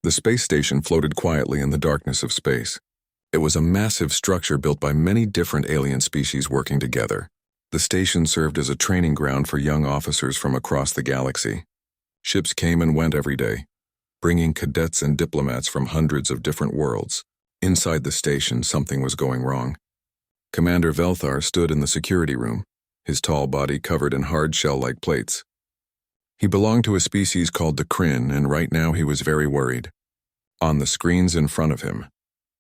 The space station floated quietly in the darkness of space. It was a massive structure built by many different alien species working together. The station served as a training ground for young officers from across the galaxy. Ships came and went every day, bringing cadets and diplomats from hundreds of different worlds. Inside the station, something was going wrong. Commander Velthar stood in the security room, his tall body covered in hard shell-like plates. He belonged to a species called the Kryn, and right now he was very worried. On the screens in front of him,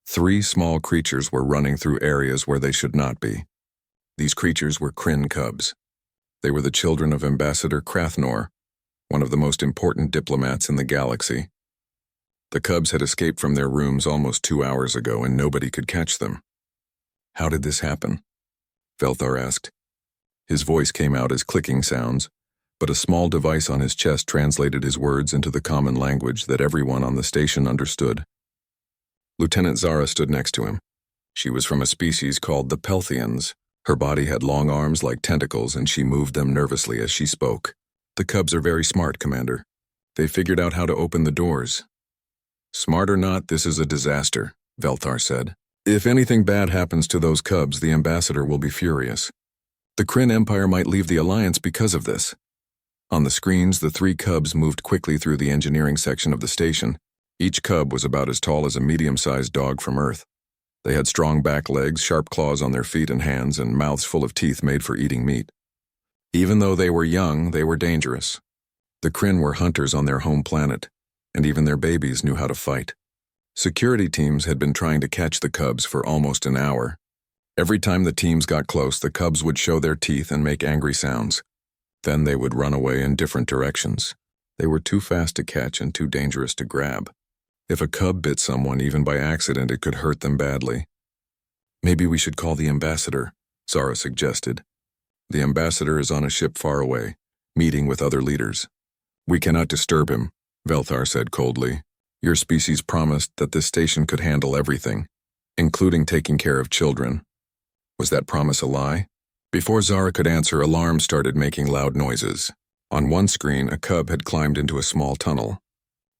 3 small creatures were running through areas where they should not be. These creatures were Kryn cubs. They were the children of Ambassador Krathnor, one of the most important diplomats in the galaxy. The cubs had escaped from their rooms almost 2 hours ago, and nobody could catch them. How did this happen? Velthar asked. His voice came out as clicking sounds, but a small device on his chest translated his words into the common language that everyone on the station understood. Lieutenant Zara stood next to him. She was from a species called the Pelthians. Her body had long arms like tentacles, and she moved them nervously as she spoke. The cubs are very smart, Commander. They figured out how to open the doors. Smart or not, this is a disaster, Velthar said. If anything bad happens to those cubs, the ambassador will be furious. The Kryn Empire might leave the Alliance because of this. On the screens, the 3 cubs moved quickly through the engineering section of the station. Each cub was about as tall as a medium-sized dog from Earth. They had strong back legs, sharp claws on their feet and hands, and mouths full of teeth made for eating meat. Even though they were young, they were dangerous. The Kryn were hunters on their home planet, and even their babies knew how to fight. Security teams had been trying to catch the cubs for almost an hour. Every time the teams got close, the cubs would show their teeth and make angry sounds. Then they would run away in different directions. They were too fast to catch and too dangerous to grab. If a cub bit someone, even by accident, it could hurt them badly. Maybe we should call the ambassador, Zara suggested. The ambassador is on a ship far away, meeting with other leaders. We cannot disturb him, Velthar said coldly. Your species promised that this station could handle everything, including taking care of children. Was that promise a lie? Before Zara could answer, alarms started making loud noises. On one screen, a cub had climbed into a small tunnel.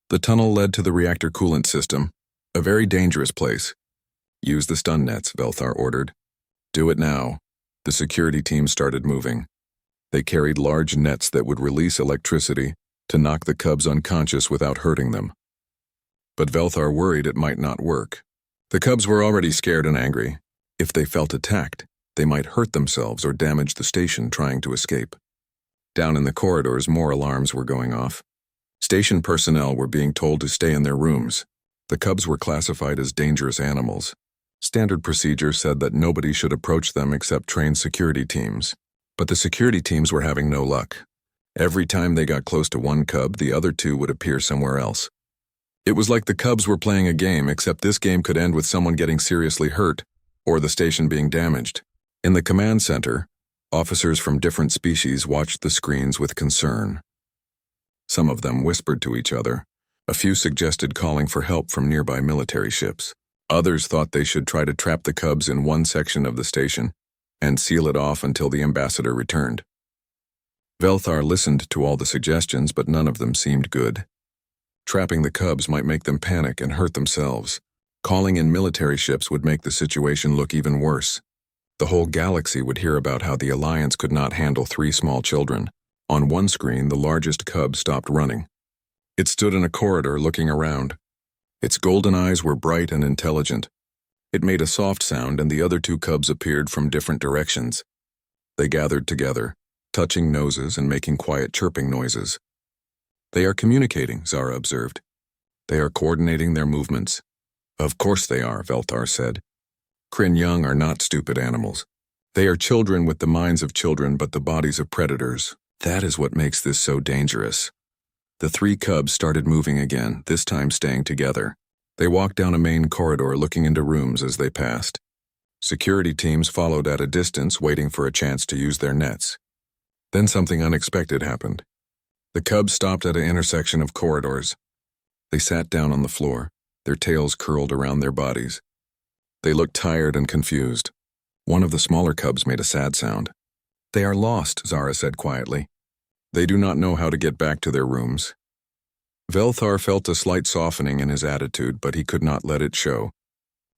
The tunnel led to the reactor coolant system, a very dangerous place. Use the stun nets, Velthar ordered. Do it now. The security team started moving. They carried large nets that would release electricity to knock the cubs unconscious without hurting them. But Velthar worried it might not work. The cubs were already scared and angry. If they felt attacked, they might hurt themselves or damage the station trying to escape. Down in the corridors, more alarms were going off. Station personnel were being told to stay in their rooms. The cubs were classified as dangerous animals. Standard procedure said that nobody should approach them except trained security teams. But the security teams were having no luck. Every time they got close to one cub, the other 2 would appear somewhere else. It was like the cubs were playing a game, except this game could end with someone getting seriously hurt or the station being damaged. In the command center, officers from different species watched the screens with concern. Some of them whispered to each other. A few suggested calling for help from nearby military ships. Others thought they should try to trap the cubs in one section of the station and seal it off until the ambassador returned. Velthar listened to all the suggestions, but none of them seemed good. Trapping the cubs might make them panic and hurt themselves. Calling in military ships would make the situation look even worse. The whole galaxy would hear about how the Alliance could not handle 3 small children. On one screen, the largest cub stopped running. It stood in a corridor looking around. Its golden eyes were bright and intelligent. It made a soft sound, and the other 2 cubs appeared from different directions. They gathered together, touching noses and making quiet chirping noises. They are communicating, Zara observed. They are coordinating their movements. Of course they are, Velthar said. Kryn young are not stupid animals. They are children with the minds of children but the bodies of predators. That is what makes this so dangerous. The 3 cubs started moving again, this time staying together. They walked down a main corridor looking into rooms as they passed. Security teams followed at a distance, waiting for a chance to use their nets. Then something unexpected happened. The cubs stopped at an intersection of corridors. They sat down on the floor, their tails curled around their bodies. They looked tired and confused. One of the smaller cubs made a sad sound. They are lost, Zara said quietly. They do not know how to get back to their rooms. Velthar felt a slight softening in his attitude, but he could not let it show.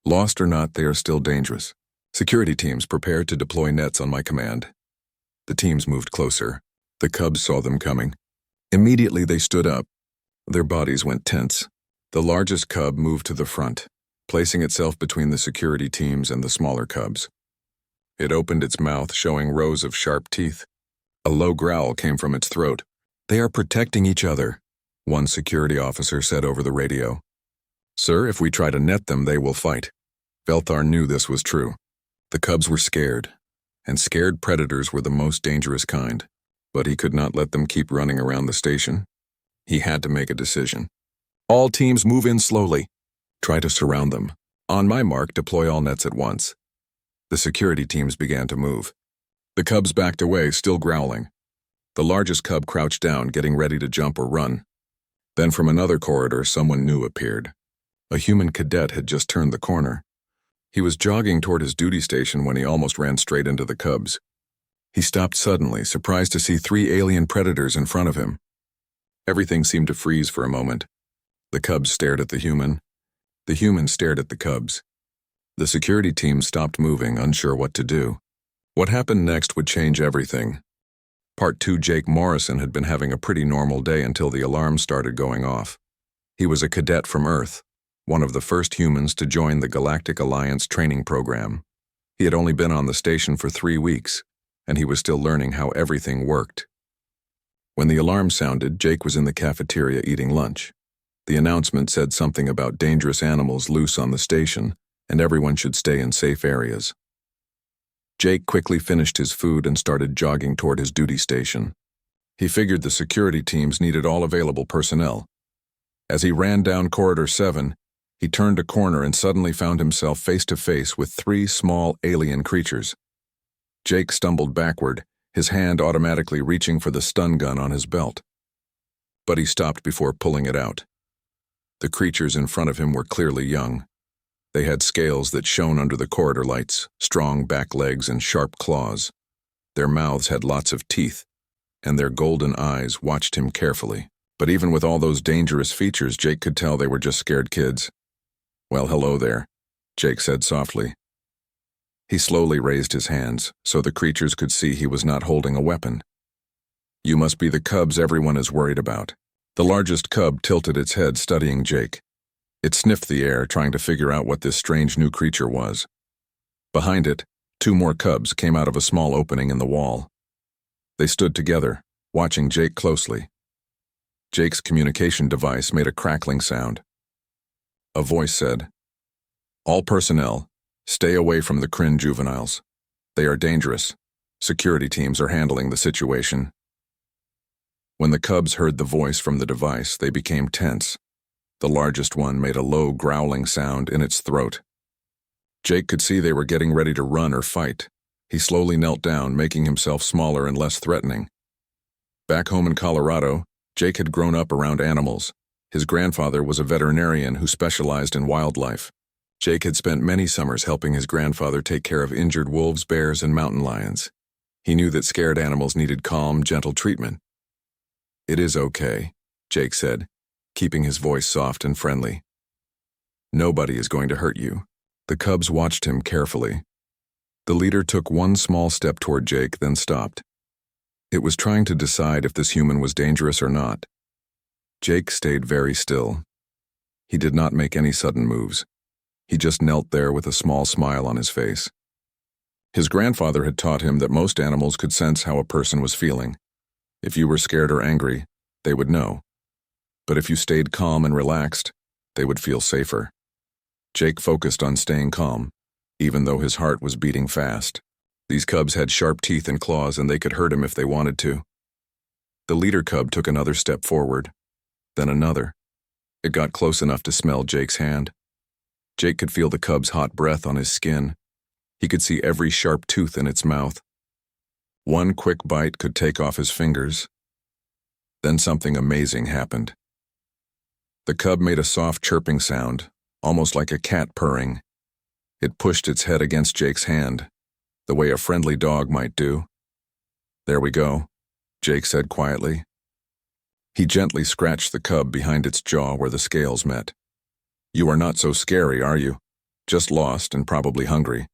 Lost or not, they are still dangerous. Security teams prepared to deploy nets on my command. The teams moved closer. The cubs saw them coming. Immediately they stood up. Their bodies went tense. The largest cub moved to the front, placing itself between the security teams and the smaller cubs. It opened its mouth, showing rows of sharp teeth. A low growl came from its throat. "They are protecting each other," one security officer said over the radio. "Sir, if we try to net them, they will fight." Velthar knew this was true. The cubs were scared, and scared predators were the most dangerous kind. But he could not let them keep running around the station. He had to make a decision. "All teams move in slowly. Try to surround them. On my mark, deploy all nets at once." The security teams began to move. The cubs backed away, still growling. The largest cub crouched down, getting ready to jump or run. Then from another corridor, someone new appeared. A human cadet had just turned the corner. He was jogging toward his duty station when he almost ran straight into the cubs. He stopped suddenly, surprised to see 3 alien predators in front of him. Everything seemed to freeze for a moment. The cubs stared at the human. The human stared at the cubs. The security team stopped moving, unsure what to do. What happened next would change everything. Part 2. Jake Morrison had been having a pretty normal day until the alarm started going off. He was a cadet from Earth, one of the first humans to join the Galactic Alliance training program. He had only been on the station for 3 weeks, and he was still learning how everything worked. When the alarm sounded, Jake was in the cafeteria eating lunch. The announcement said something about dangerous animals loose on the station, and everyone should stay in safe areas. Jake quickly finished his food and started jogging toward his duty station. He figured the security teams needed all available personnel. As he ran down Corridor 7, he turned a corner and suddenly found himself face to face with 3 small alien creatures. Jake stumbled backward, his hand automatically reaching for the stun gun on his belt. But he stopped before pulling it out. The creatures in front of him were clearly young. They had scales that shone under the corridor lights, strong back legs and sharp claws. Their mouths had lots of teeth, and their golden eyes watched him carefully. But even with all those dangerous features, Jake could tell they were just scared kids. "Well, hello there," Jake said softly. He slowly raised his hands, so the creatures could see he was not holding a weapon. "You must be the cubs everyone is worried about." The largest cub tilted its head, studying Jake. It sniffed the air, trying to figure out what this strange new creature was. Behind it, 2 more cubs came out of a small opening in the wall. They stood together, watching Jake closely. Jake's communication device made a crackling sound. A voice said, "All personnel, stay away from the Kryn juveniles. They are dangerous. Security teams are handling the situation." When the cubs heard the voice from the device, they became tense. The largest one made a low, growling sound in its throat. Jake could see they were getting ready to run or fight. He slowly knelt down, making himself smaller and less threatening. Back home in Colorado, Jake had grown up around animals. His grandfather was a veterinarian who specialized in wildlife. Jake had spent many summers helping his grandfather take care of injured wolves, bears, and mountain lions. He knew that scared animals needed calm, gentle treatment. "It is okay," Jake said, keeping his voice soft and friendly. "Nobody is going to hurt you." The cubs watched him carefully. The leader took one small step toward Jake, then stopped. It was trying to decide if this human was dangerous or not. Jake stayed very still. He did not make any sudden moves. He just knelt there with a small smile on his face. His grandfather had taught him that most animals could sense how a person was feeling. If you were scared or angry, they would know. But if you stayed calm and relaxed, they would feel safer. Jake focused on staying calm, even though his heart was beating fast. These cubs had sharp teeth and claws, and they could hurt him if they wanted to. The leader cub took another step forward, then another. It got close enough to smell Jake's hand. Jake could feel the cub's hot breath on his skin. He could see every sharp tooth in its mouth. One quick bite could take off his fingers. Then something amazing happened. The cub made a soft chirping sound, almost like a cat purring. It pushed its head against Jake's hand, the way a friendly dog might do. "There we go," Jake said quietly. He gently scratched the cub behind its jaw where the scales met. "You are not so scary, are you? Just lost and probably hungry."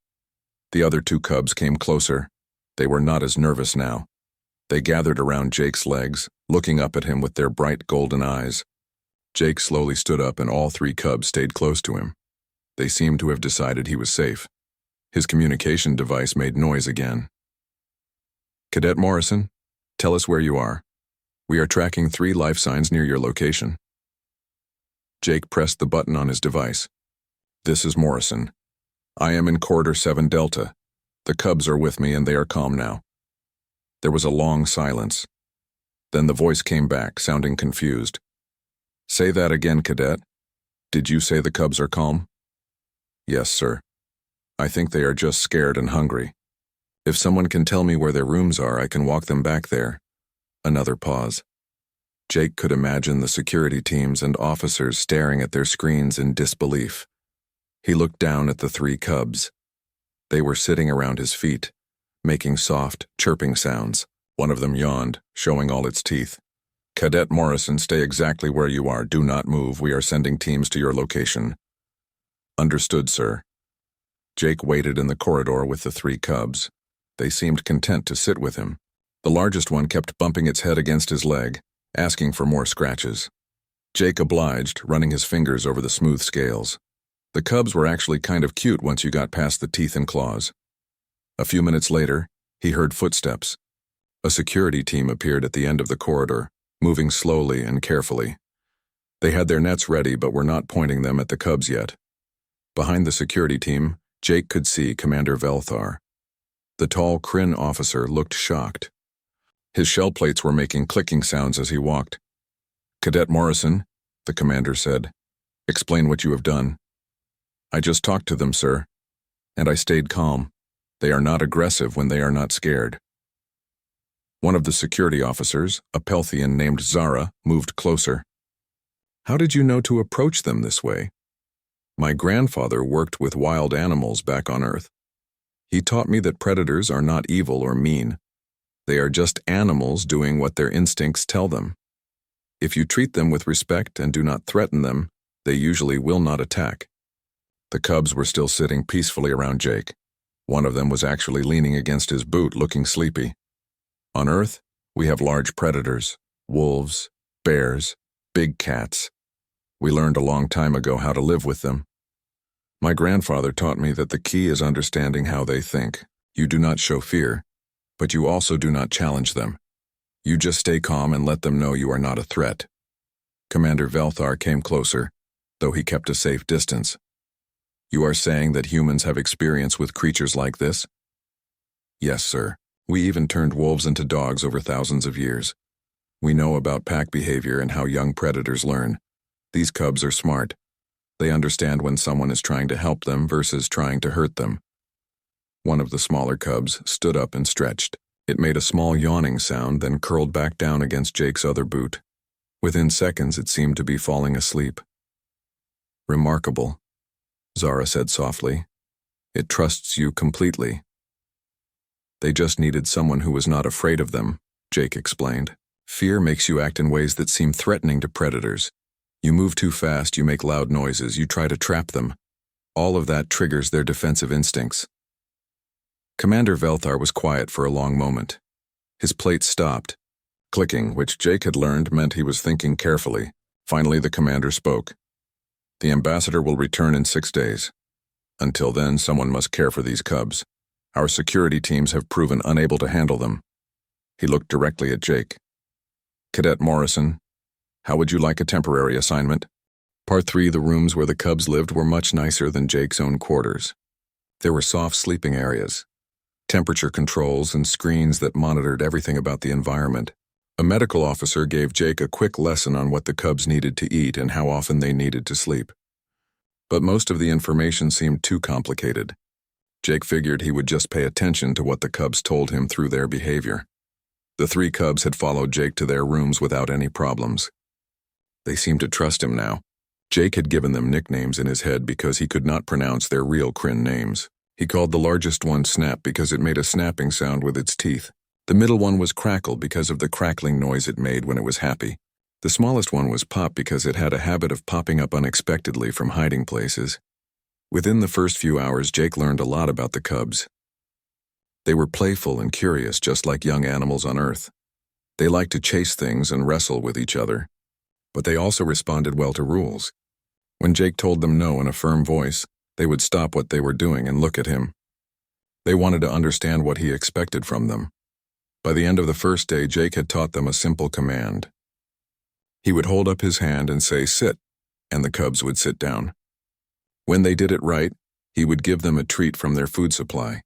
The other two cubs came closer. They were not as nervous now. They gathered around Jake's legs, looking up at him with their bright golden eyes. Jake slowly stood up and all three cubs stayed close to him. They seemed to have decided he was safe. His communication device made noise again. "Cadet Morrison, tell us where you are. We are tracking 3 life signs near your location." Jake pressed the button on his device. "This is Morrison. I am in Corridor 7 Delta. The cubs are with me and they are calm now." There was a long silence. Then the voice came back, sounding confused. "Say that again, Cadet. Did you say the cubs are calm?" "Yes, sir. I think they are just scared and hungry. If someone can tell me where their rooms are, I can walk them back there." Another pause. Jake could imagine the security teams and officers staring at their screens in disbelief. He looked down at the 3 cubs. They were sitting around his feet, making soft, chirping sounds. One of them yawned, showing all its teeth. "Cadet Morrison, stay exactly where you are. Do not move. We are sending teams to your location." "Understood, sir." Jake waited in the corridor with the 3 cubs. They seemed content to sit with him. The largest one kept bumping its head against his leg, asking for more scratches. Jake obliged, running his fingers over the smooth scales. The cubs were actually kind of cute once you got past the teeth and claws. A few minutes later, he heard footsteps. A security team appeared at the end of the corridor, moving slowly and carefully. They had their nets ready but were not pointing them at the cubs yet. Behind the security team, Jake could see Commander Velthar. The tall Kryn officer looked shocked. His shell plates were making clicking sounds as he walked. "Cadet Morrison," the commander said, "explain what you have done." "I just talked to them, sir. And I stayed calm. They are not aggressive when they are not scared." One of the security officers, a Pelthian named Zara, moved closer. "How did you know to approach them this way?" "My grandfather worked with wild animals back on Earth. He taught me that predators are not evil or mean. They are just animals doing what their instincts tell them. If you treat them with respect and do not threaten them, they usually will not attack." The cubs were still sitting peacefully around Jake. One of them was actually leaning against his boot, looking sleepy. "On Earth, we have large predators, wolves, bears, big cats. We learned a long time ago how to live with them. My grandfather taught me that the key is understanding how they think. You do not show fear, but you also do not challenge them. You just stay calm and let them know you are not a threat." Commander Velthar came closer, though he kept a safe distance. "You are saying that humans have experience with creatures like this?" "Yes, sir. We even turned wolves into dogs over thousands of years. We know about pack behavior and how young predators learn. These cubs are smart. They understand when someone is trying to help them versus trying to hurt them." One of the smaller cubs stood up and stretched. It made a small yawning sound, then curled back down against Jake's other boot. Within seconds, it seemed to be falling asleep. "Remarkable," Zara said softly. "It trusts you completely." "They just needed someone who was not afraid of them," Jake explained. "Fear makes you act in ways that seem threatening to predators. You move too fast, you make loud noises, you try to trap them. All of that triggers their defensive instincts." Commander Velthar was quiet for a long moment. His plate stopped. Clicking, which Jake had learned meant he was thinking carefully. Finally, the commander spoke. "The ambassador will return in 6 days. Until then, someone must care for these cubs. Our security teams have proven unable to handle them." He looked directly at Jake. "Cadet Morrison, how would you like a temporary assignment?" Part 3, the rooms where the cubs lived were much nicer than Jake's own quarters. There were soft sleeping areas, temperature controls, and screens that monitored everything about the environment. A medical officer gave Jake a quick lesson on what the cubs needed to eat and how often they needed to sleep. But most of the information seemed too complicated. Jake figured he would just pay attention to what the cubs told him through their behavior. The 3 cubs had followed Jake to their rooms without any problems. They seemed to trust him now. Jake had given them nicknames in his head because he could not pronounce their real Kryn names. He called the largest one Snap because it made a snapping sound with its teeth. The middle one was Crackle because of the crackling noise it made when it was happy. The smallest one was Pop because it had a habit of popping up unexpectedly from hiding places. Within the first few hours, Jake learned a lot about the cubs. They were playful and curious, just like young animals on Earth. They liked to chase things and wrestle with each other. But they also responded well to rules. When Jake told them no in a firm voice, they would stop what they were doing and look at him. They wanted to understand what he expected from them. By the end of the first day, Jake had taught them a simple command. He would hold up his hand and say, "Sit," and the cubs would sit down. When they did it right, he would give them a treat from their food supply.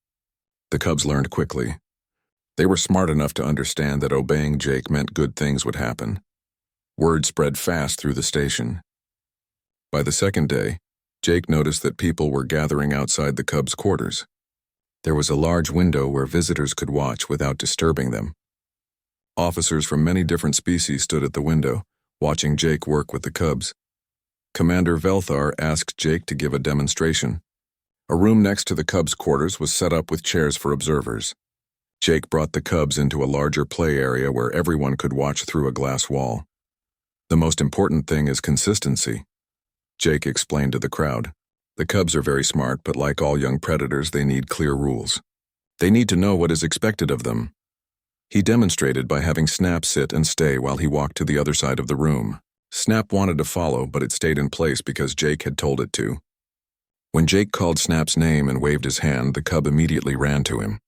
The cubs learned quickly. They were smart enough to understand that obeying Jake meant good things would happen. Word spread fast through the station. By the second day, Jake noticed that people were gathering outside the cubs' quarters. There was a large window where visitors could watch without disturbing them. Officers from many different species stood at the window, watching Jake work with the cubs. Commander Velthar asked Jake to give a demonstration. A room next to the cubs' quarters was set up with chairs for observers. Jake brought the cubs into a larger play area where everyone could watch through a glass wall. "The most important thing is consistency," Jake explained to the crowd. "The cubs are very smart, but like all young predators, they need clear rules. They need to know what is expected of them." He demonstrated by having Snap sit and stay while he walked to the other side of the room. Snap wanted to follow, but it stayed in place because Jake had told it to. When Jake called Snap's name and waved his hand, the cub immediately ran to him.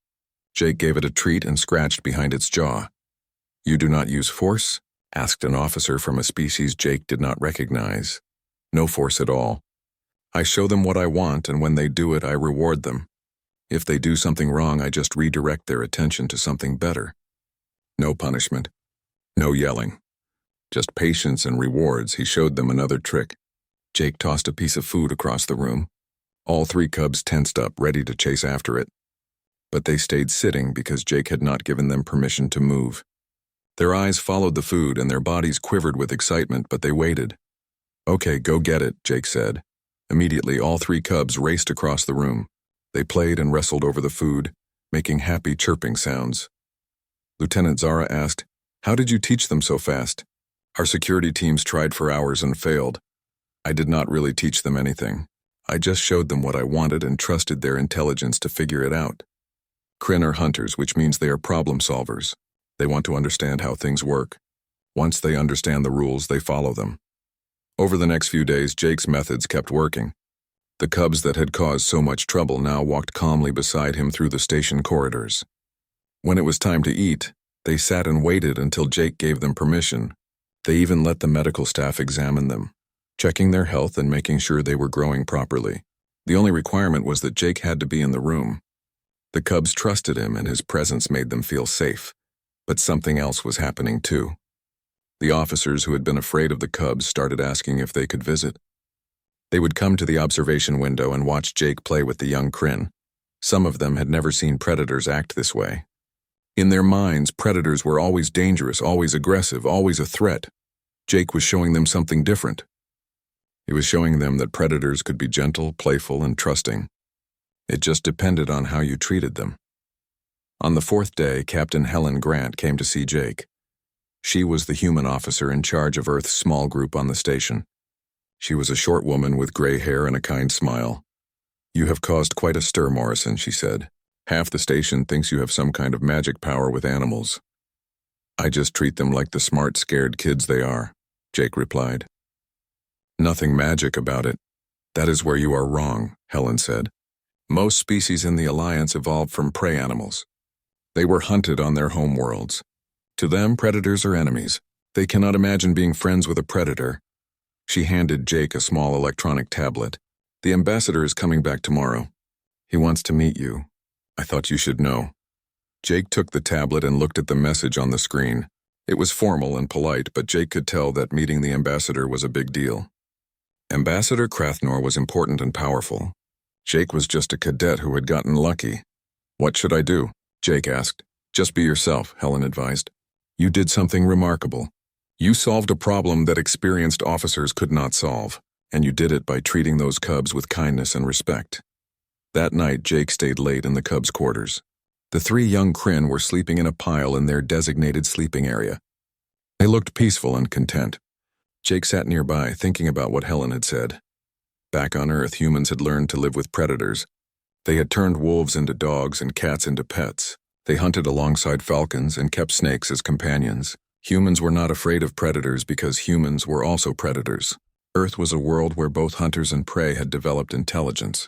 Jake gave it a treat and scratched behind its jaw. "You do not use force?" asked an officer from a species Jake did not recognize. "No force at all. I show them what I want, and when they do it, I reward them. If they do something wrong, I just redirect their attention to something better. No punishment. No yelling. Just patience and rewards." He showed them another trick. Jake tossed a piece of food across the room. All three cubs tensed up, ready to chase after it. But they stayed sitting because Jake had not given them permission to move. Their eyes followed the food and their bodies quivered with excitement, but they waited. "Okay, go get it," Jake said. Immediately, all three cubs raced across the room. They played and wrestled over the food, making happy chirping sounds. Lieutenant Zara asked, "How did you teach them so fast?" "Our security teams tried for hours and failed. I did not really teach them anything. I just showed them what I wanted and trusted their intelligence to figure it out." Kryn are hunters, which means they are problem solvers. They want to understand how things work. Once they understand the rules, they follow them. Over the next few days, Jake's methods kept working. The cubs that had caused so much trouble now walked calmly beside him through the station corridors. When it was time to eat, they sat and waited until Jake gave them permission. They even let the medical staff examine them, checking their health and making sure they were growing properly. The only requirement was that Jake had to be in the room. The cubs trusted him and his presence made them feel safe. But something else was happening too. The officers who had been afraid of the cubs started asking if they could visit. They would come to the observation window and watch Jake play with the young Kryn. Some of them had never seen predators act this way. In their minds, predators were always dangerous, always aggressive, always a threat. Jake was showing them something different. He was showing them that predators could be gentle, playful, and trusting. It just depended on how you treated them. On the fourth day, Captain Helen Grant came to see Jake. She was the human officer in charge of Earth's small group on the station. She was a short woman with gray hair and a kind smile. "You have caused quite a stir, Morrison," she said. "Half the station thinks you have some kind of magic power with animals." "I just treat them like the smart, scared kids they are," Jake replied. "Nothing magic about it. That is where you are wrong," Helen said. "Most species in the Alliance evolved from prey animals. They were hunted on their home worlds. To them, predators are enemies. They cannot imagine being friends with a predator." She handed Jake a small electronic tablet. "The ambassador is coming back tomorrow. He wants to meet you. I thought you should know." Jake took the tablet and looked at the message on the screen. It was formal and polite, but Jake could tell that meeting the ambassador was a big deal. Ambassador Crathnor was important and powerful. Jake was just a cadet who had gotten lucky. "What should I do?" Jake asked. "Just be yourself," Helen advised. "You did something remarkable. You solved a problem that experienced officers could not solve, and you did it by treating those cubs with kindness and respect." That night, Jake stayed late in the cubs' quarters. The three young Kryn were sleeping in a pile in their designated sleeping area. They looked peaceful and content. Jake sat nearby, thinking about what Helen had said. Back on Earth, humans had learned to live with predators. They had turned wolves into dogs and cats into pets. They hunted alongside falcons and kept snakes as companions. Humans were not afraid of predators because humans were also predators. Earth was a world where both hunters and prey had developed intelligence.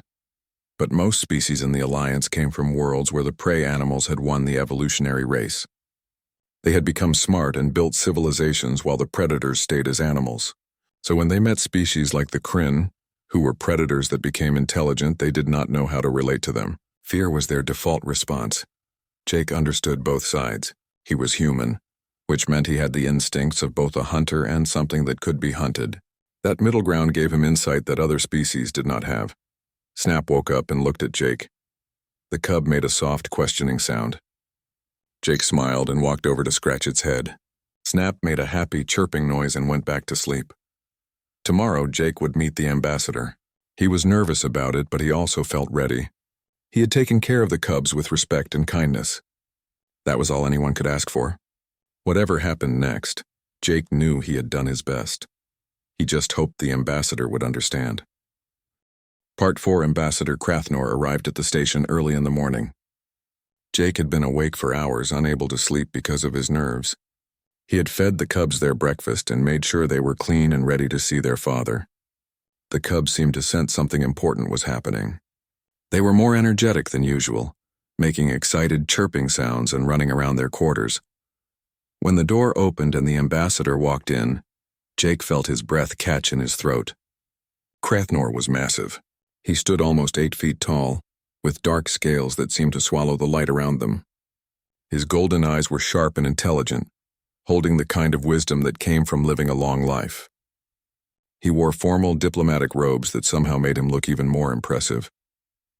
But most species in the Alliance came from worlds where the prey animals had won the evolutionary race. They had become smart and built civilizations while the predators stayed as animals. So when they met species like the Kryn, who were predators that became intelligent, they did not know how to relate to them. Fear was their default response. Jake understood both sides. He was human, which meant he had the instincts of both a hunter and something that could be hunted. That middle ground gave him insight that other species did not have. Snap woke up and looked at Jake. The cub made a soft, questioning sound. Jake smiled and walked over to scratch its head. Snap made a happy, chirping noise and went back to sleep. Tomorrow, Jake would meet the ambassador. He was nervous about it, but he also felt ready. He had taken care of the cubs with respect and kindness. That was all anyone could ask for. Whatever happened next, Jake knew he had done his best. He just hoped the ambassador would understand. Part 4 Ambassador Crathnor arrived at the station early in the morning. Jake had been awake for hours, unable to sleep because of his nerves. He had fed the cubs their breakfast and made sure they were clean and ready to see their father. The cubs seemed to sense something important was happening. They were more energetic than usual, making excited chirping sounds and running around their quarters. When the door opened and the ambassador walked in, Jake felt his breath catch in his throat. Crathnor was massive. He stood almost 8 feet tall, with dark scales that seemed to swallow the light around them. His golden eyes were sharp and intelligent, holding the kind of wisdom that came from living a long life. He wore formal diplomatic robes that somehow made him look even more impressive.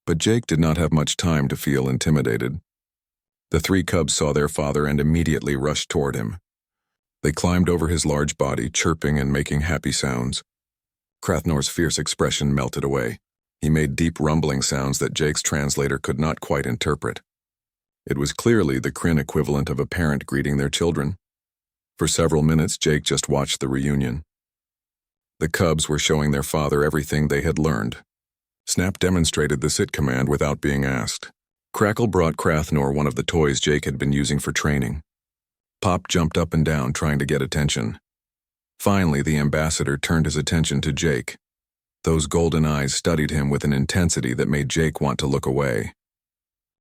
But Jake did not have much time to feel intimidated. The 3 cubs saw their father and immediately rushed toward him. They climbed over his large body, chirping and making happy sounds. Crathnor's fierce expression melted away. He made deep rumbling sounds that Jake's translator could not quite interpret. It was clearly the Kryn equivalent of a parent greeting their children. For several minutes, Jake just watched the reunion. The cubs were showing their father everything they had learned. Snap demonstrated the sit command without being asked. Crackle brought Crathnor one of the toys Jake had been using for training. Pop jumped up and down, trying to get attention. Finally, the ambassador turned his attention to Jake. Those golden eyes studied him with an intensity that made Jake want to look away.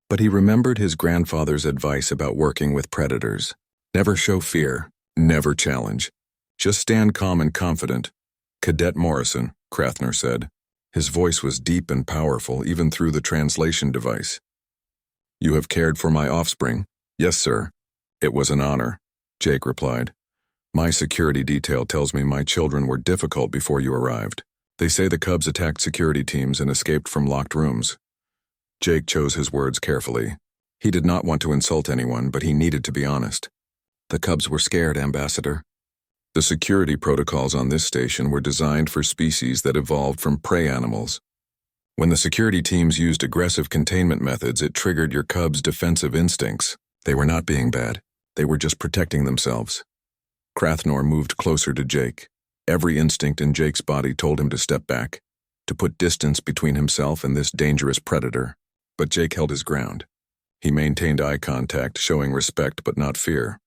But he remembered his grandfather's advice about working with predators. Never show fear, never challenge. Just stand calm and confident. Cadet Morrison, Crathnor said. His voice was deep and powerful, even through the translation device. You have cared for my offspring? Yes, sir. It was an honor, Jake replied. My security detail tells me my children were difficult before you arrived. They say the cubs attacked security teams and escaped from locked rooms. Jake chose his words carefully. He did not want to insult anyone, but he needed to be honest. The cubs were scared, Ambassador. The security protocols on this station were designed for species that evolved from prey animals. When the security teams used aggressive containment methods, it triggered your cubs' defensive instincts. They were not being bad. They were just protecting themselves. Crathnor moved closer to Jake. Every instinct in Jake's body told him to step back, to put distance between himself and this dangerous predator. But Jake held his ground. He maintained eye contact, showing respect but not fear.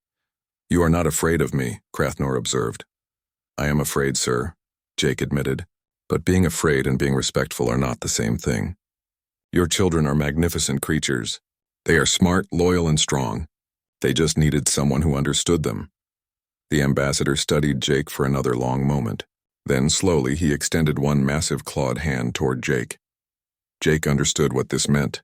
You are not afraid of me, Crathnor observed. I am afraid, sir, Jake admitted, but being afraid and being respectful are not the same thing. Your children are magnificent creatures. They are smart, loyal, and strong. They just needed someone who understood them. The ambassador studied Jake for another long moment. Then, slowly, he extended one massive clawed hand toward Jake. Jake understood what this meant.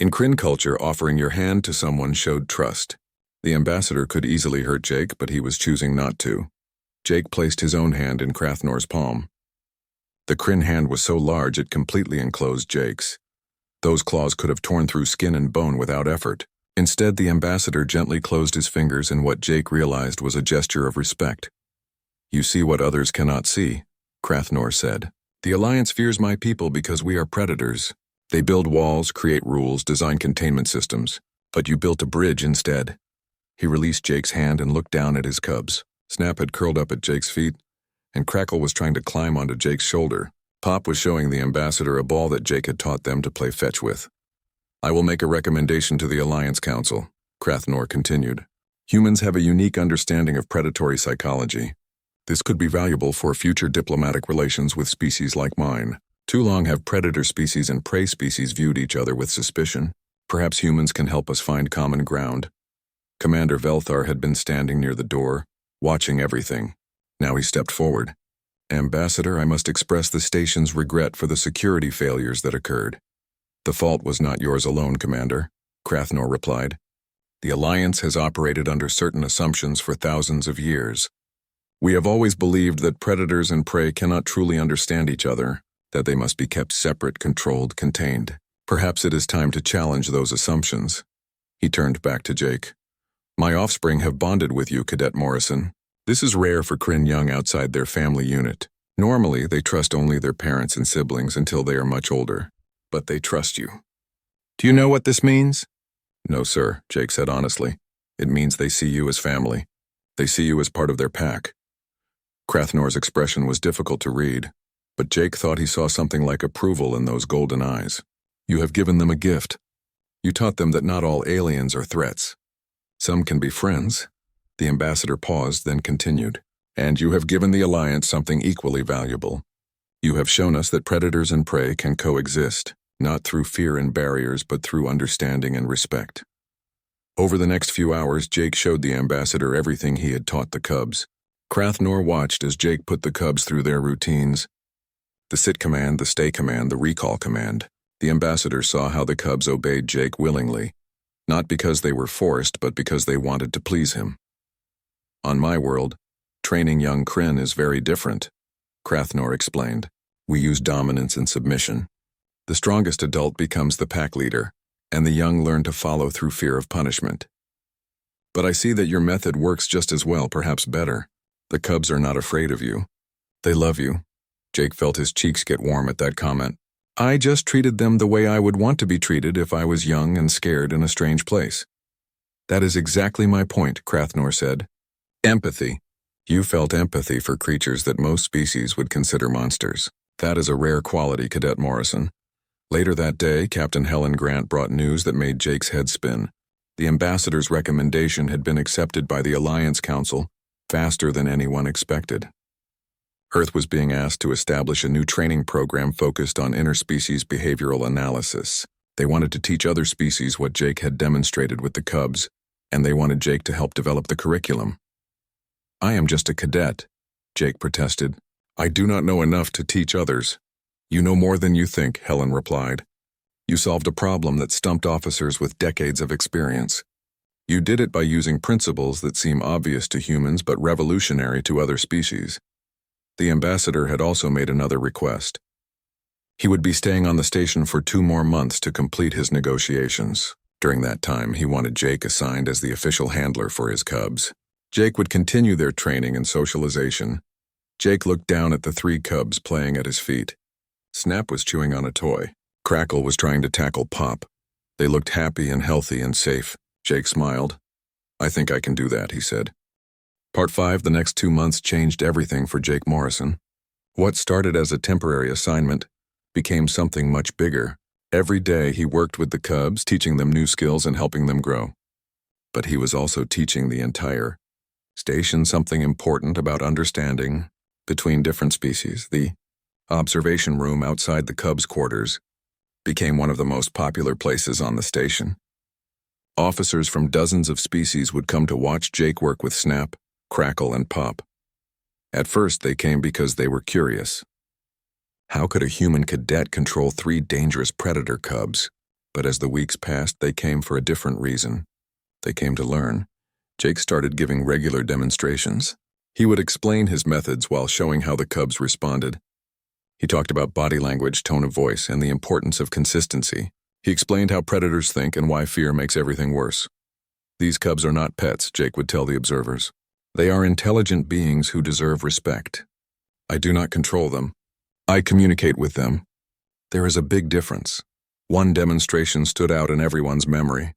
In Kryn culture, offering your hand to someone showed trust. The ambassador could easily hurt Jake, but he was choosing not to. Jake placed his own hand in Crathnor's palm. The Kryn hand was so large it completely enclosed Jake's. Those claws could have torn through skin and bone without effort. Instead, the ambassador gently closed his fingers in what Jake realized was a gesture of respect. You see what others cannot see, Crathnor said. The Alliance fears my people because we are predators. They build walls, create rules, design containment systems. But you built a bridge instead. He released Jake's hand and looked down at his cubs. Snap had curled up at Jake's feet, and Crackle was trying to climb onto Jake's shoulder. Pop was showing the ambassador a ball that Jake had taught them to play fetch with. I will make a recommendation to the Alliance Council, Crathnor continued. Humans have a unique understanding of predatory psychology. This could be valuable for future diplomatic relations with species like mine. Too long have predator species and prey species viewed each other with suspicion. Perhaps humans can help us find common ground. Commander Velthar had been standing near the door, watching everything. Now he stepped forward. Ambassador, I must express the station's regret for the security failures that occurred. The fault was not yours alone, Commander, Crathnor replied. The Alliance has operated under certain assumptions for thousands of years. We have always believed that predators and prey cannot truly understand each other, that they must be kept separate, controlled, contained. Perhaps it is time to challenge those assumptions. He turned back to Jake. My offspring have bonded with you, Cadet Morrison. This is rare for Kryn young outside their family unit. Normally, they trust only their parents and siblings until they are much older. But they trust you. Do you know what this means? No, sir, Jake said honestly. It means they see you as family. They see you as part of their pack. Crathnor's expression was difficult to read, but Jake thought he saw something like approval in those golden eyes. You have given them a gift. You taught them that not all aliens are threats. Some can be friends. The ambassador paused, then continued. And you have given the Alliance something equally valuable. You have shown us that predators and prey can coexist, not through fear and barriers, but through understanding and respect. Over the next few hours, Jake showed the ambassador everything he had taught the cubs. Crathnor watched as Jake put the cubs through their routines. The sit command, the stay command, the recall command. The ambassador saw how the cubs obeyed Jake willingly, not because they were forced, but because they wanted to please him. On my world, training young Kryn is very different, Crathnor explained. We use dominance and submission. The strongest adult becomes the pack leader, and the young learn to follow through fear of punishment. But I see that your method works just as well, perhaps better. The cubs are not afraid of you. They love you. Jake felt his cheeks get warm at that comment. I just treated them the way I would want to be treated if I was young and scared in a strange place. That is exactly my point, Crathnor said. Empathy. You felt empathy for creatures that most species would consider monsters. That is a rare quality, Cadet Morrison. Later that day, Captain Helen Grant brought news that made Jake's head spin. The ambassador's recommendation had been accepted by the Alliance Council faster than anyone expected. Earth was being asked to establish a new training program focused on interspecies behavioral analysis. They wanted to teach other species what Jake had demonstrated with the cubs, and they wanted Jake to help develop the curriculum. I am just a cadet, Jake protested. I do not know enough to teach others. You know more than you think, Helen replied. You solved a problem that stumped officers with decades of experience. You did it by using principles that seem obvious to humans but revolutionary to other species. The ambassador had also made another request. He would be staying on the station for 2 more months to complete his negotiations. During that time, he wanted Jake assigned as the official handler for his cubs. Jake would continue their training and socialization. Jake looked down at the 3 cubs playing at his feet. Snap was chewing on a toy. Crackle was trying to tackle Pop. They looked happy and healthy and safe. Jake smiled. I think I can do that, he said. Part 5, the next 2 months changed everything for Jake Morrison. What started as a temporary assignment became something much bigger. Every day he worked with the cubs, teaching them new skills and helping them grow. But he was also teaching the entire station something important about understanding between different species. The observation room outside the cubs' quarters became one of the most popular places on the station. Officers from dozens of species would come to watch Jake work with Snap, Crackle, and Pop. At first, they came because they were curious. How could a human cadet control 3 dangerous predator cubs? But as the weeks passed, they came for a different reason. They came to learn. Jake started giving regular demonstrations. He would explain his methods while showing how the cubs responded. He talked about body language, tone of voice, and the importance of consistency. He explained how predators think and why fear makes everything worse. These cubs are not pets, Jake would tell the observers. They are intelligent beings who deserve respect. I do not control them. I communicate with them. There is a big difference. One demonstration stood out in everyone's memory.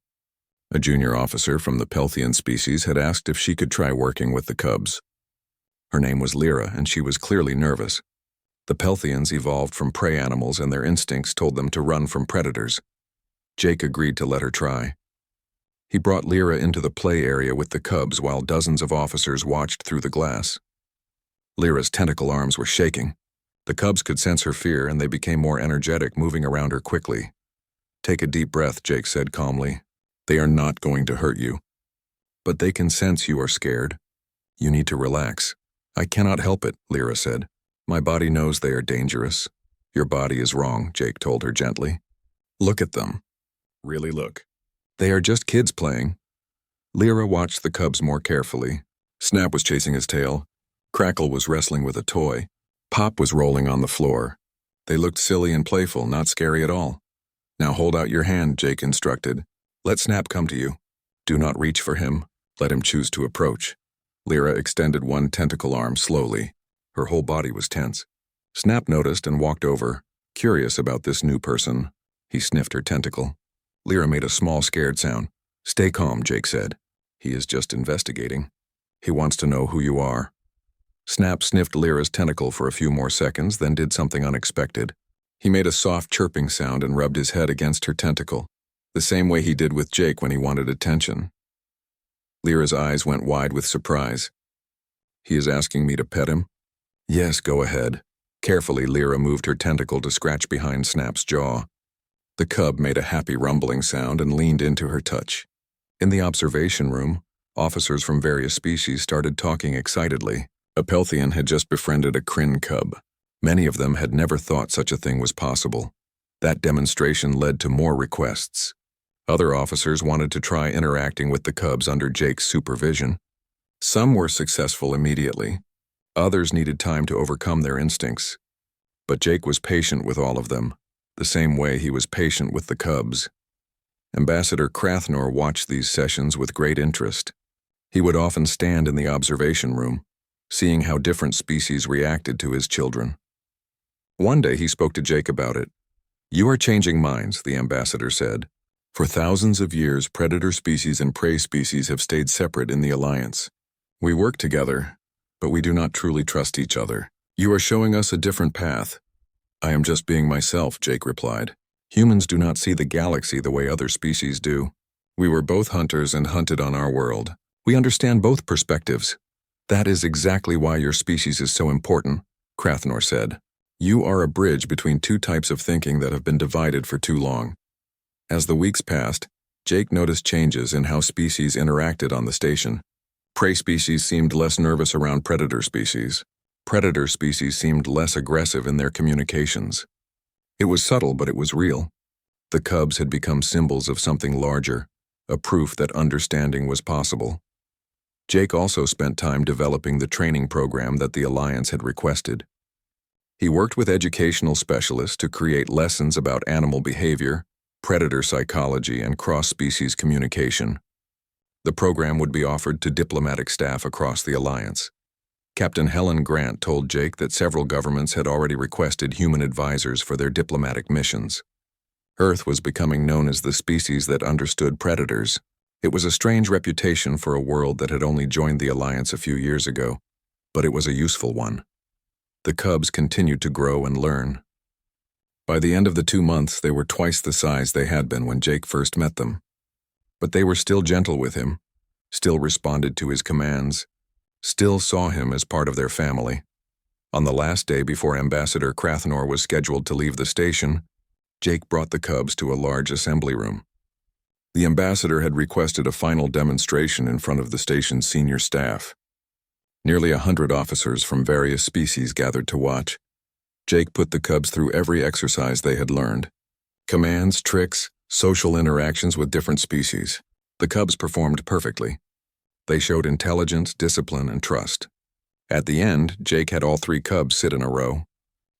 A junior officer from the Pelthian species had asked if she could try working with the cubs. Her name was Lyra, and she was clearly nervous. The Pelthians evolved from prey animals, and their instincts told them to run from predators. Jake agreed to let her try. He brought Lyra into the play area with the cubs while dozens of officers watched through the glass. Lyra's tentacle arms were shaking. The cubs could sense her fear, and they became more energetic, moving around her quickly. "Take a deep breath," Jake said calmly. "They are not going to hurt you. But they can sense you are scared. You need to relax." "I cannot help it," Lyra said. "My body knows they are dangerous." "Your body is wrong," Jake told her gently. "Look at them. Really look. They are just kids playing." Lyra watched the cubs more carefully. Snap was chasing his tail. Crackle was wrestling with a toy. Pop was rolling on the floor. They looked silly and playful, not scary at all. "Now hold out your hand," Jake instructed. "Let Snap come to you. Do not reach for him. Let him choose to approach." Lyra extended one tentacle arm slowly. Her whole body was tense. Snap noticed and walked over, curious about this new person. He sniffed her tentacle. Lyra made a small scared sound. "Stay calm," Jake said. "He is just investigating. He wants to know who you are." Snap sniffed Lyra's tentacle for a few more seconds, then did something unexpected. He made a soft chirping sound and rubbed his head against her tentacle, the same way he did with Jake when he wanted attention. Lyra's eyes went wide with surprise. "He is asking me to pet him?" "Yes, go ahead." Carefully, Lyra moved her tentacle to scratch behind Snap's jaw. The cub made a happy rumbling sound and leaned into her touch. In the observation room, officers from various species started talking excitedly. A Pelthian had just befriended a Kryn cub. Many of them had never thought such a thing was possible. That demonstration led to more requests. Other officers wanted to try interacting with the cubs under Jake's supervision. Some were successful immediately. Others needed time to overcome their instincts. But Jake was patient with all of them, the same way he was patient with the cubs. Ambassador Crathnor watched these sessions with great interest. He would often stand in the observation room, seeing how different species reacted to his children. One day he spoke to Jake about it. "You are changing minds," the ambassador said. "For thousands of years, predator species and prey species have stayed separate in the alliance. We work together, but we do not truly trust each other. You are showing us a different path." "I am just being myself," Jake replied. "Humans do not see the galaxy the way other species do. We were both hunters and hunted on our world. We understand both perspectives." "That is exactly why your species is so important," Crathnor said. "You are a bridge between two types of thinking that have been divided for too long." As the weeks passed, Jake noticed changes in how species interacted on the station. Prey species seemed less nervous around predator species. Predator species seemed less aggressive in their communications. It was subtle, but it was real. The cubs had become symbols of something larger, a proof that understanding was possible. Jake also spent time developing the training program that the Alliance had requested. He worked with educational specialists to create lessons about animal behavior, predator psychology, and cross-species communication. The program would be offered to diplomatic staff across the Alliance. Captain Helen Grant told Jake that several governments had already requested human advisors for their diplomatic missions. Earth was becoming known as the species that understood predators. It was a strange reputation for a world that had only joined the Alliance a few years ago, but it was a useful one. The cubs continued to grow and learn. By the end of the 2 months, they were twice the size they had been when Jake first met them. But they were still gentle with him, still responded to his commands, still saw him as part of their family. On the last day before Ambassador Crathnor was scheduled to leave the station, Jake brought the cubs to a large assembly room. The ambassador had requested a final demonstration in front of the station's senior staff. Nearly 100 officers from various species gathered to watch. Jake put the cubs through every exercise they had learned. Commands, tricks, social interactions with different species. The cubs performed perfectly. They showed intelligence, discipline, and trust. At the end, Jake had all 3 cubs sit in a row.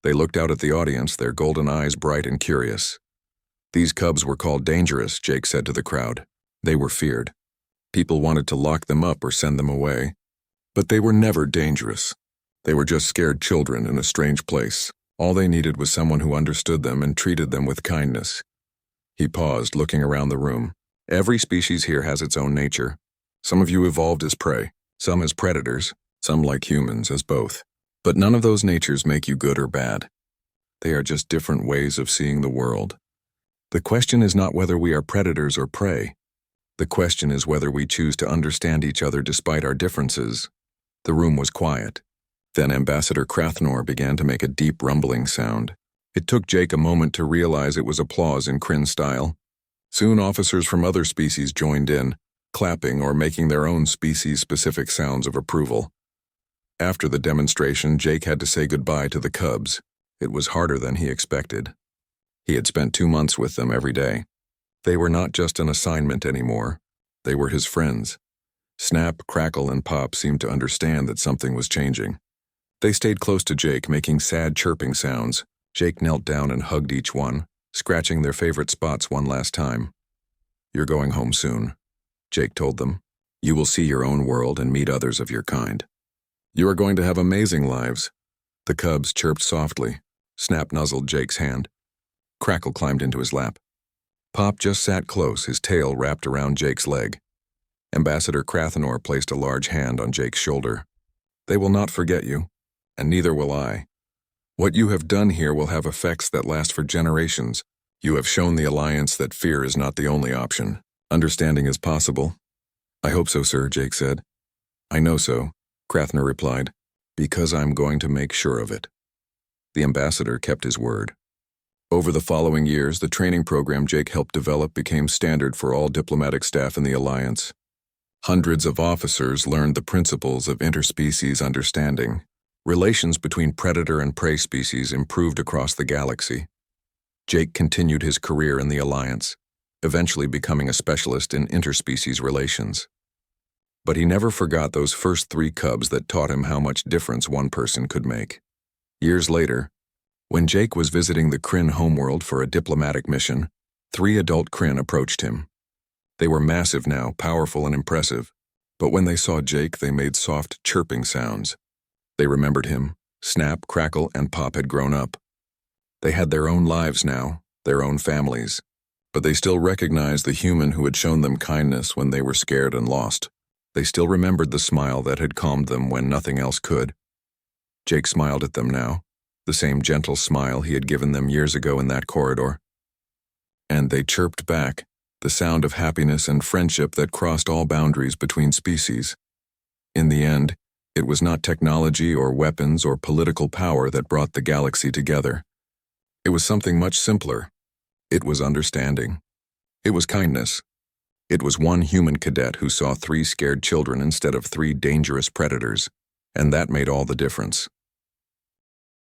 They looked out at the audience, their golden eyes bright and curious. "These cubs were called dangerous," Jake said to the crowd. "They were feared. People wanted to lock them up or send them away. But they were never dangerous. They were just scared children in a strange place. All they needed was someone who understood them and treated them with kindness." He paused, looking around the room. "Every species here has its own nature. Some of you evolved as prey, some as predators, Some like humans as both. But none of those natures make you good or bad. They are just different ways of seeing the world. The question is not whether we are predators or prey. The question is whether we choose to understand each other despite our differences. The room was quiet. Then Ambassador Crathnor began to make a deep rumbling sound. It took Jake a moment to realize it was applause in Kryn style. Soon officers from other species joined in, clapping or making their own species-specific sounds of approval. After the demonstration, Jake had to say goodbye to the cubs. It was harder than he expected. He had spent 2 months with them every day. They were not just an assignment anymore. They were his friends. Snap, Crackle, and Pop seemed to understand that something was changing. They stayed close to Jake, making sad chirping sounds. Jake knelt down and hugged each one, scratching their favorite spots one last time. "You're going home soon," Jake told them. "You will see your own world and meet others of your kind. You are going to have amazing lives." The cubs chirped softly. Snap nuzzled Jake's hand. Crackle climbed into his lap. Pop just sat close, his tail wrapped around Jake's leg. Ambassador Crathnor placed a large hand on Jake's shoulder. "They will not forget you, and neither will I. What you have done here will have effects that last for generations. You have shown the Alliance that fear is not the only option. Understanding is possible." "I hope so, sir," Jake said. "I know so," Crathnor replied, "because I'm going to make sure of it." The ambassador kept his word. Over the following years, the training program Jake helped develop became standard for all diplomatic staff in the Alliance. Hundreds of officers learned the principles of interspecies understanding. Relations between predator and prey species improved across the galaxy. Jake continued his career in the Alliance, eventually becoming a specialist in interspecies relations. But he never forgot those first 3 cubs that taught him how much difference one person could make. Years later, when Jake was visiting the Kryn homeworld for a diplomatic mission, 3 adult Kryn approached him. They were massive now, powerful and impressive, but when they saw Jake, they made soft, chirping sounds. They remembered him. Snap, Crackle, and Pop had grown up. They had their own lives now, their own families, but they still recognized the human who had shown them kindness when they were scared and lost. They still remembered the smile that had calmed them when nothing else could. Jake smiled at them now, the same gentle smile he had given them years ago in that corridor. And they chirped back, the sound of happiness and friendship that crossed all boundaries between species. In the end, it was not technology or weapons or political power that brought the galaxy together. It was something much simpler. It was understanding. It was kindness. It was one human cadet who saw 3 scared children instead of 3 dangerous predators, and that made all the difference.